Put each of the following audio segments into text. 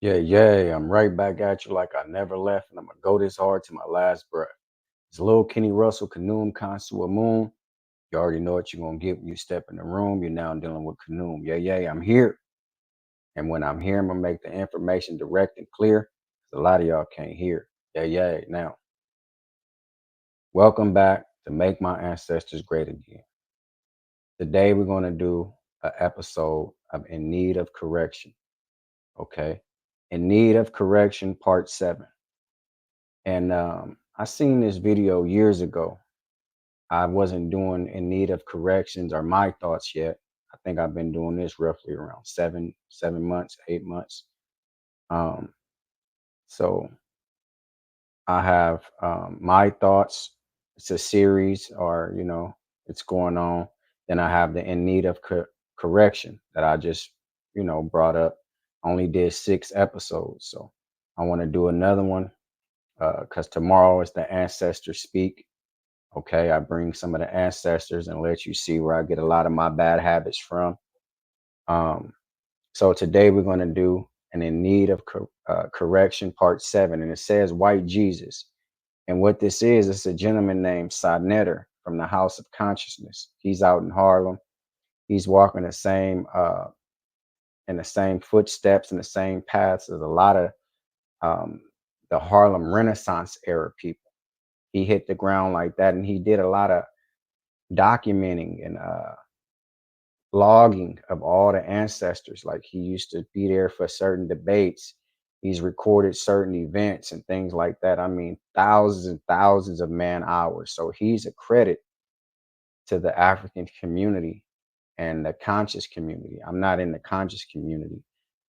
Yeah, I'm right back at you like I never left, and I'm gonna go this hard to my last breath. It's Lil Kenny Russell, Kanoom, Consu Moon. You already know what you're gonna get when you step in the room. You're now dealing with Kanoom. I'm here. And when I'm here, I'm gonna make the information direct and clear. 'Cause a lot of y'all can't hear. Now, welcome back to Make My Ancestors Great Again. Today we're gonna do an episode of In Need of Correction. Okay. In Need of Correction, Part 7. And I seen this video years ago. I wasn't doing in need of corrections or my thoughts yet. I think I've been doing this roughly around 7 months, 8 months. Um, so I have my thoughts. It's a series, or it's going on. Then I have the in need of correction that I just brought up. Only did 6 episodes, so I want to do another one because tomorrow is the ancestors speak. Okay, I bring some of the ancestors and let you see where I get a lot of my bad habits from. Um, so today we're going to do an in need of correction, part 7, and it says white Jesus. And what this is, it's a gentleman named Sanetter from the House of Consciousness. He's out in Harlem. He's walking the same in the same footsteps and the same paths as a lot of um, the Harlem Renaissance era people. He hit the ground like that, and he did a lot of documenting and logging of all the ancestors. Like he used to be there for certain debates. He's recorded certain events and things like that. I mean, thousands and thousands of man hours. So he's a credit to the African community and the conscious community. I'm not in the conscious community,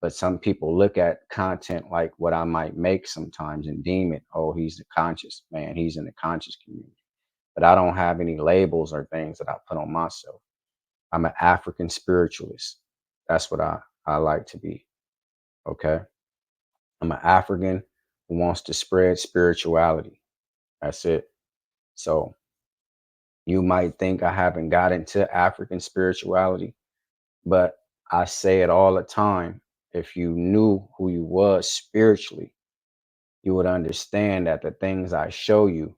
but some people look at content like what I might make sometimes and deem it, oh, he's the conscious man. He's in the conscious community. But I don't have any labels or things that I put on myself. I'm an African spiritualist. That's what I like to be. Okay. I'm an African who wants to spread spirituality. That's it. So you might think I haven't got into African spirituality, but I say it all the time. If you knew who you was spiritually, you would understand that the things I show you,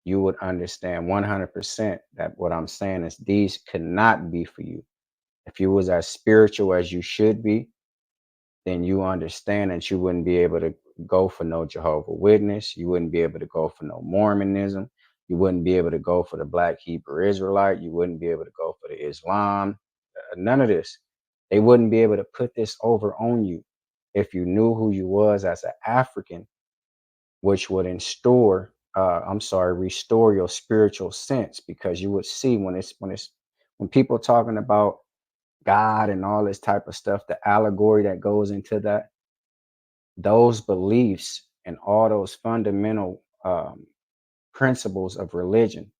you would understand 100% that what I'm saying is these could not be for you. If you was as spiritual as you should be, then you understand that you wouldn't be able to go for no Jehovah Witness. You wouldn't be able to go for no Mormonism. You wouldn't be able to go for the Black Hebrew Israelite. You wouldn't be able to go for the Islam. None of this. They wouldn't be able to put this over on you if you knew who you was as an African, which would restore your spiritual sense, because you would see when people talking about God and all this type of stuff, the allegory that goes into that, those beliefs and all those fundamental principles of religion,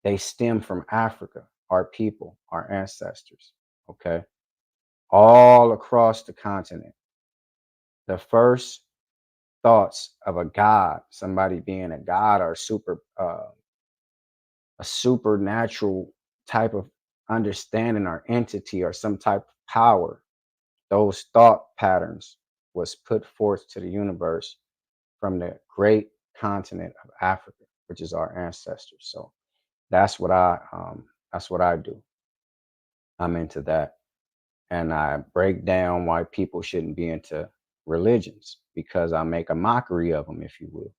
they stem from Africa, our people, our ancestors. Okay. All across the continent. The first thoughts of a god, somebody being a god or a supernatural type of understanding or entity or some type of power, those thought patterns was put forth to the universe from the great continent of Africa, which is our ancestors. So that's what I do. I'm into that. And I break down why people shouldn't be into religions, because I make a mockery of them, if you will.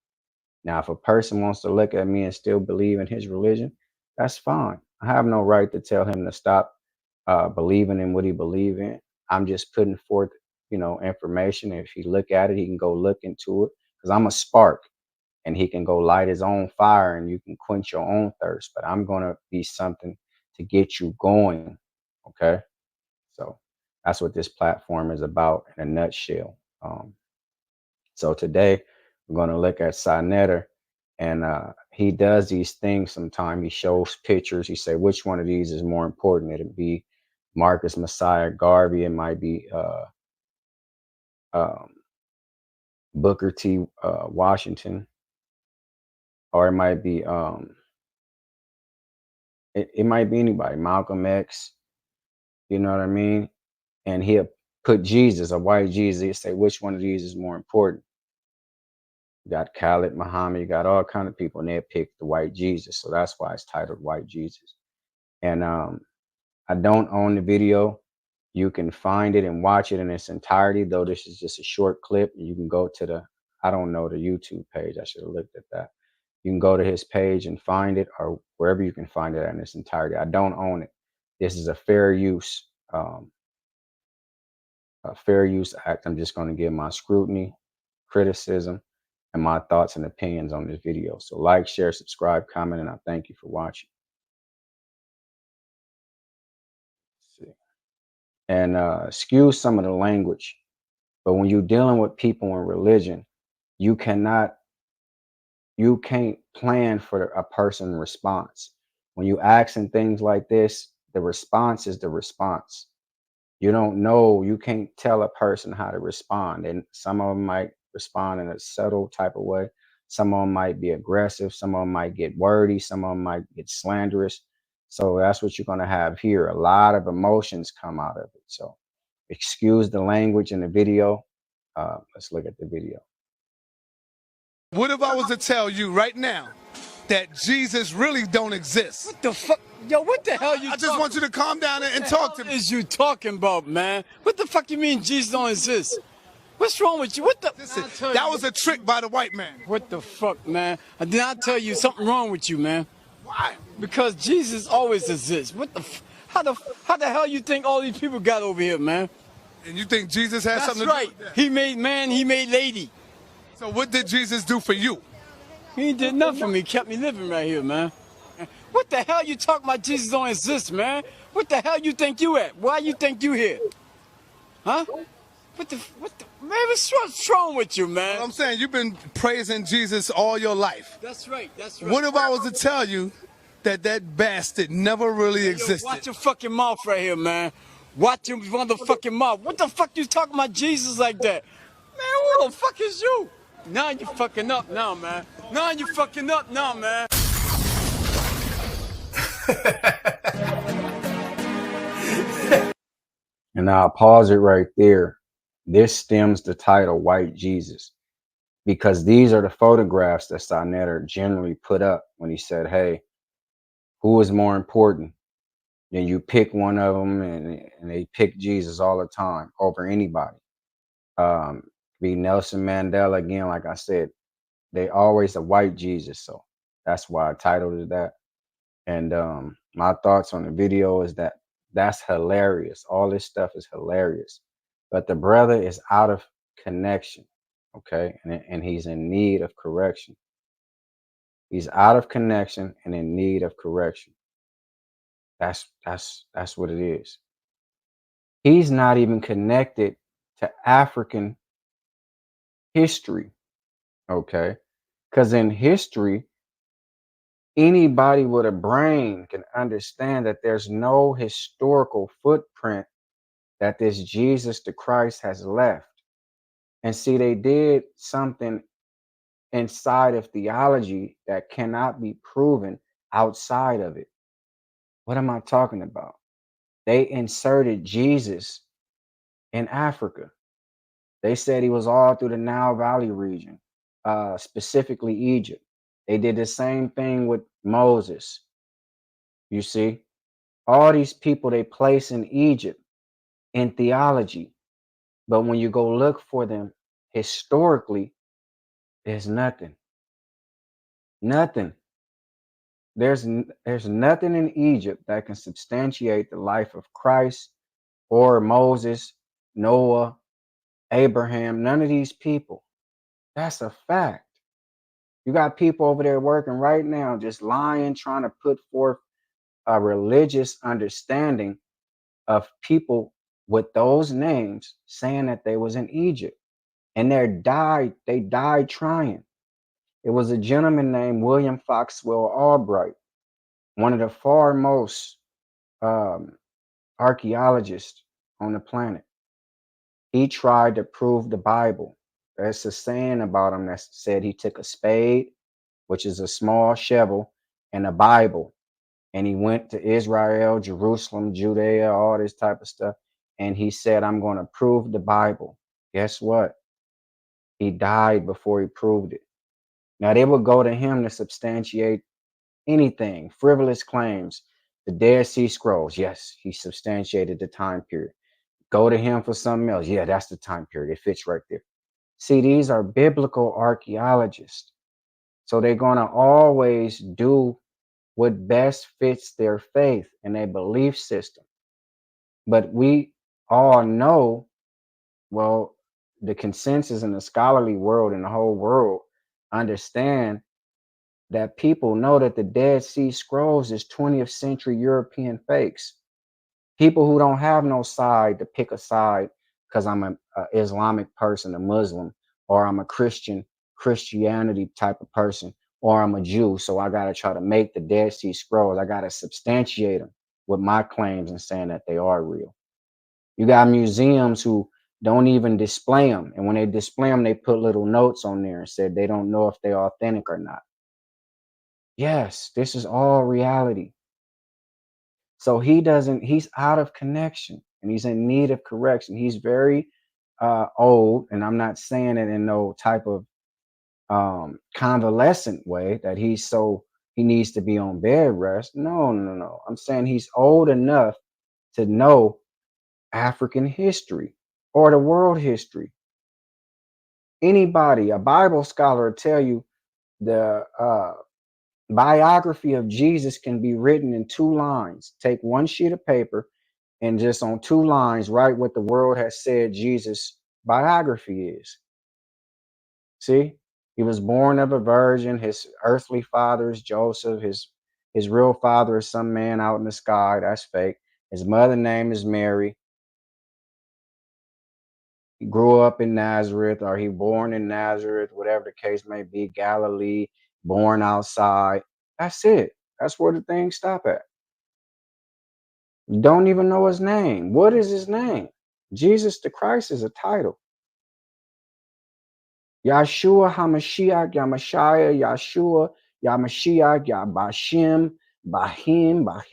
Now, if a person wants to look at me and still believe in his religion, that's fine. I have no right to tell him to stop believing in what he believes in. I'm just putting forth, information. If he look at it, he can go look into it, because I'm a spark, and he can go light his own fire and you can quench your own thirst. But I'm going to be something to get you going. Okay. So that's what this platform is about in a nutshell. So today we're going to look at Sanetter, and he does these things. Sometimes he shows pictures. He say, which one of these is more important? It'd be Marcus Messiah Garvey. It might be um, Booker T. Washington, or it might be it might be anybody, Malcolm X. You know what I mean? And put Jesus, a white Jesus, they say which one of these is more important. You got Khalid Muhammad, you got all kind of people, and they pick the white Jesus. So that's why it's titled White Jesus. And I don't own the video. You can find it and watch it in its entirety, though this is just a short clip. You can go to the, I don't know, the YouTube page. I should have looked at that. You can go to his page and find it, or wherever you can find it in its entirety. I don't own it. This is a fair use act. I'm just going to give my scrutiny, criticism, and my thoughts and opinions on this video. So like, share, subscribe, comment, and I thank you for watching. Let's see. And excuse some of the language, but when you're dealing with people in religion, you can't plan for a person's response. When you asking things like this, the response is the response. You don't know, you can't tell a person how to respond. And some of them might respond in a subtle type of way. Some of them might be aggressive. Some of them might get wordy. Some of them might get slanderous. So that's what you're going to have here. A lot of emotions come out of it. So excuse the language in the video. Let's look at the video. What if I was to tell you right now that Jesus really don't exist? What the fuck? Yo, what the hell you I just want you to calm down and talk to me. What is you talking about, man? What the fuck you mean Jesus don't exist? What's wrong with you? What the? Listen, that was a trick by the white man. What the fuck, man? Did I tell you something wrong with you, man? Why? Because Jesus always exists. What the? How the hell you think all these people got over here, man? And you think Jesus has That's something right. to do with that? He made man. He made lady. So what did Jesus do for you? He did nothing for me. Kept me living right here, man. What the hell you talking about? Jesus don't exist, man. What the hell you think you at? Why you think you here? Huh? What the man? What's wrong with you, man? Well, I'm saying you've been praising Jesus all your life. That's right. That's right. What if I was to tell you that that bastard never really existed? Watch your fucking mouth right here, man. Watch your motherfucking mouth. What the fuck you talking about Jesus like that? Man, who the fuck is you? Now you fucking up now, man. Now you fucking up now, man. And I'll pause it right there. This stems the title White Jesus, because these are the photographs that Sa Neter generally put up when he said, hey, who is more important? Then you pick one of them, and they pick Jesus all the time over anybody. Be Nelson Mandela again, like I said, they always a white Jesus. So that's why I titled it that. And my thoughts on the video is that that's hilarious. All this stuff is hilarious, but the brother is out of connection. Okay. And he's in need of correction. He's out of connection and in need of correction. That's what it is. He's not even connected to African history. Okay. Because in history, anybody with a brain can understand that there's no historical footprint that this Jesus the Christ has left. And see, they did something inside of theology that cannot be proven outside of it. What am I talking about? They inserted Jesus in Africa. They said he was all through the Nile Valley region, specifically Egypt. They did the same thing with Moses. You see, all these people they place in Egypt in theology, but when you go look for them historically, there's nothing. Nothing. There's nothing in Egypt that can substantiate the life of Christ or Moses, Noah, Abraham, none of these people. That's a fact. You got people over there working right now just lying, trying to put forth a religious understanding of people with those names saying that they was in Egypt, and they died trying. It was a gentleman named William Foxwell Albright, one of the foremost archaeologists on the planet. He tried to prove the Bible. There's a saying about him that said he took a spade, which is a small shovel, and a Bible, and he went to Israel, Jerusalem, Judea, all this type of stuff, and he said, I'm going to prove the Bible. Guess what? He died before he proved it. Now they would go to him to substantiate anything, frivolous claims, the Dead Sea Scrolls. Yes, he substantiated the time period. Go to him for something else. Yeah, that's the time period. It fits right there. See, these are biblical archaeologists. So they're going to always do what best fits their faith and their belief system. But we all know, well, the consensus in the scholarly world and the whole world understand that people know that the Dead Sea Scrolls is 20th century European fakes. People who don't have no side to pick a side because I'm a Islamic person, a Muslim, or I'm a Christianity type of person, or I'm a Jew. So I got to try to make the Dead Sea Scrolls. I got to substantiate them with my claims and saying that they are real. You got museums who don't even display them. And when they display them, they put little notes on there and said they don't know if they're authentic or not. Yes, this is all reality. So he's out of connection and he's in need of correction. He's very old, and I'm not saying it in no type of convalescent way that he needs to be on bed rest. No, no, no. I'm saying he's old enough to know African history or the world history. Anybody, a Bible scholar will tell you the biography of Jesus can be written in 2 lines. Take one sheet of paper and just on 2 lines write what the world has said Jesus' biography is. See, he was born of a virgin. His earthly father is Joseph. His real father is some man out in the sky. That's fake. His mother name is Mary. He grew up in Nazareth, or he born in Nazareth, whatever the case may be, Galilee, born outside. That's it. That's where the things stop at. You don't even know his name. What is his name? Jesus the Christ is a title. Yahshua HaMashiach, Yamashia, Yahshua, Yamashiach, Yabashim, Bahim,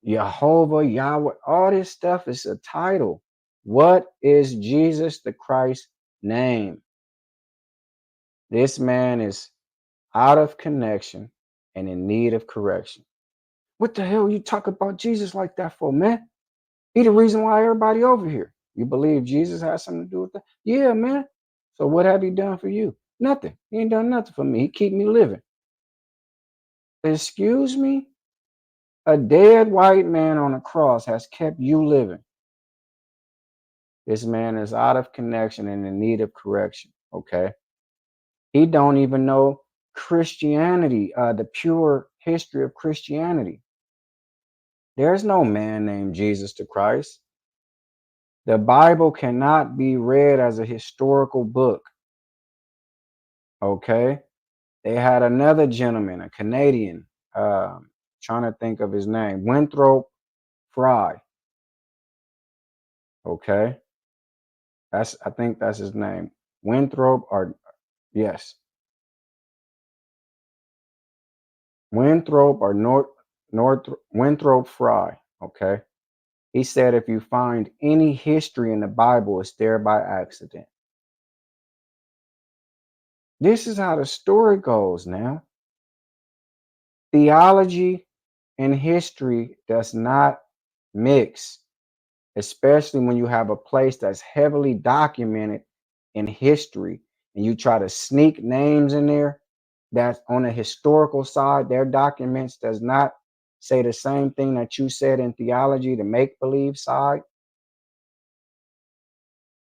Jehovah, Yahweh. All this stuff is a title. What is Jesus the Christ's name? This man is out of connection and in need of correction. What the hell you talk about Jesus like that for, man? He the reason why everybody over here. You believe Jesus has something to do with that? Yeah, man. So what have he done for you? Nothing. He ain't done nothing for me. He keep me living. Excuse me? A dead white man on a cross has kept you living. This man is out of connection and in need of correction. Okay. He don't even know Christianity, the pure history of Christianity. There's no man named Jesus the Christ. The Bible cannot be read as a historical book. Okay. They had another gentleman, a Canadian, trying to think of his name, Winthrop Fry. Okay. I think that's his name. Winthrop, or yes. Winthrop or Winthrop Fry. Okay. He said if you find any history in the Bible, it's there by accident. This is how the story goes now. Theology and history does not mix, especially when you have a place that's heavily documented in history and you try to sneak names in there that's on the historical side. Their documents does not say the same thing that you said in theology, the make-believe side.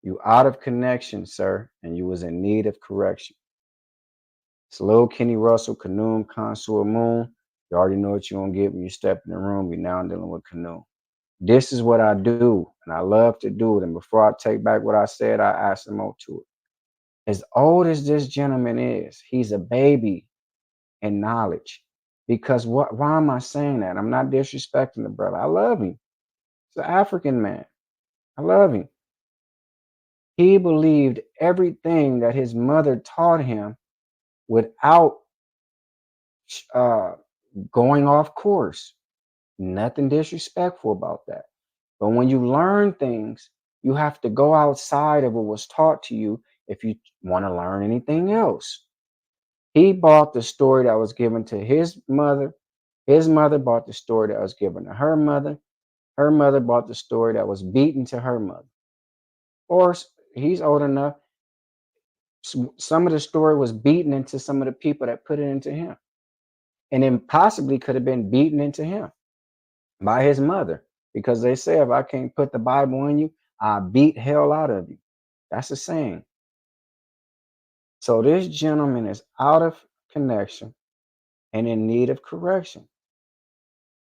You out of connection, sir, and you was in need of correction. It's Lil Kenny Russell, Kanoon, Consul Moon. You already know what you're going to get when you step in the room. You're now dealing with Kanoon. This is what I do, and I love to do it. And before I take back what I said, I ask them more to it. As old as this gentleman is, he's a baby in knowledge. Because why am I saying that? I'm not disrespecting the brother. I love him. He's an African man. I love him. He believed everything that his mother taught him without going off course. Nothing disrespectful about that. But when you learn things, you have to go outside of what was taught to you if you want to learn anything else. He bought the story that was given to his mother. His mother bought the story that was given to her mother. Her mother bought the story that was beaten to her mother. Or he's old enough. Some of the story was beaten into some of the people that put it into him. And then possibly could have been beaten into him by his mother. Because they say, if I can't put the Bible in you, I beat hell out of you. That's a saying. So this gentleman is out of connection and in need of correction.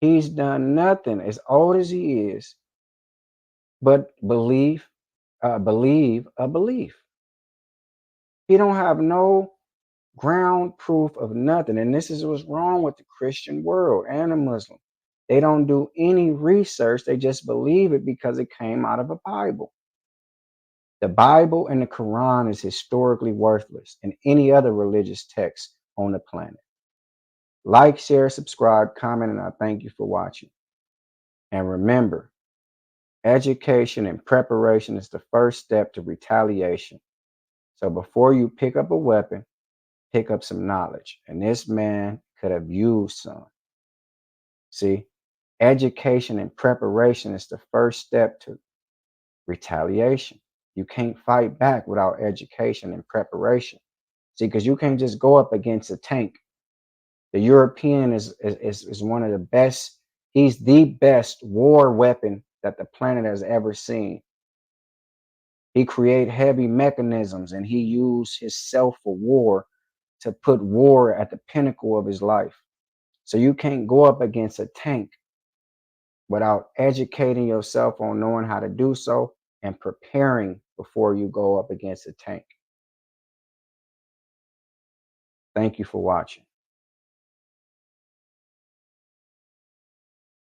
He's done nothing, as old as he is, but believe a belief. He don't have no ground proof of nothing. And this is what's wrong with the Christian world and the Muslim. They don't do any research. They just believe it because it came out of a Bible. The Bible and the Quran is historically worthless and any other religious text on the planet. Like, share, subscribe, comment, and I thank you for watching. And remember, education and preparation is the first step to retaliation. So before you pick up a weapon, pick up some knowledge. And this man could have used some. See, education and preparation is the first step to retaliation. You can't fight back without education and preparation. See, because you can't just go up against a tank. The European is one of the best. He's the best war weapon that the planet has ever seen. He created heavy mechanisms and he used himself for war to put war at the pinnacle of his life. So you can't go up against a tank without educating yourself on knowing how to do so and preparing before you go up against a tank. Thank you for watching.